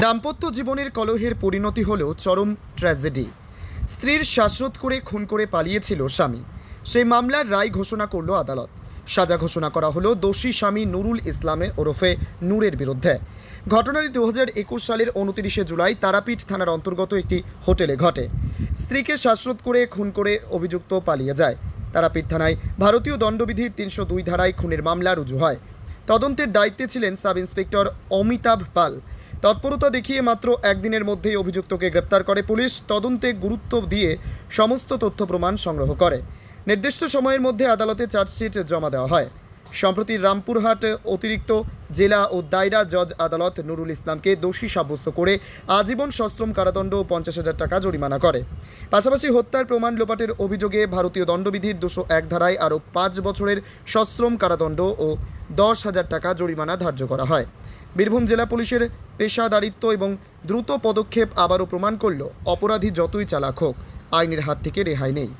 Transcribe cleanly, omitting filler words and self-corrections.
দাম্পত্য জীবনের কলহের পরিণতি হলো চরম ট্র্যাজেডি। স্ত্রীর শ্বাসরোধ করে খুন করে পালিয়েছিল স্বামী। সেই মামলার রায় ঘোষণা করল আদালত। সাজা ঘোষণা করা হলো দোষী স্বামী নুরুল ইসলামের ওরফে নূরের বিরুদ্ধে। ঘটনাটি 2021 সালের 29শে জুলাই তারাপীঠ থানার অন্তর্গত একটি হোটেলে ঘটে। স্ত্রীকে শ্বাসরোধ করে খুন করে অভিযুক্ত পালিয়ে যায়। তারাপীঠ থানায় ভারতীয় দণ্ডবিধির 302 ধারায় খুনের মামলা রুজু হয়। তদন্তের দায়িত্বে ছিলেন সাব ইন্সপেক্টর অমিতাভ পাল। তৎপরতা দেখিয়ে মাত্র একদিনের মধ্যেই অভিযুক্তকে গ্রেপ্তার করে পুলিশ। তদন্তে গুরুত্ব দিয়ে সমস্ত তথ্য প্রমাণ সংগ্রহ করে নির্দিষ্ট সময়ের মধ্যে আদালতে চার্জশিট জমা দেওয়া হয়। সম্প্রতি রামপুরহাট অতিরিক্ত জেলা ও দায়রা জজ আদালত নুরুল ইসলামকে দোষী সাব্যস্ত করে আজীবন সশ্রম কারাদণ্ড ও 50,000 টাকা জরিমানা করে। পাশাপাশি হত্যার প্রমাণ লোপাটের অভিযোগে ভারতীয় দণ্ডবিধির 201 ধারায় আরও 5 বছরের সশ্রম কারাদণ্ড ও 10,000 টাকা জরিমানা ধার্য করা হয়। বীরভূম জেলা পুলিশের পেশাদারিত্ব এবং দ্রুত পদক্ষেপ আবারও প্রমাণ করল অপরাধী যতই চালাক হোক, আইনের হাত থেকে রেহাই নেই।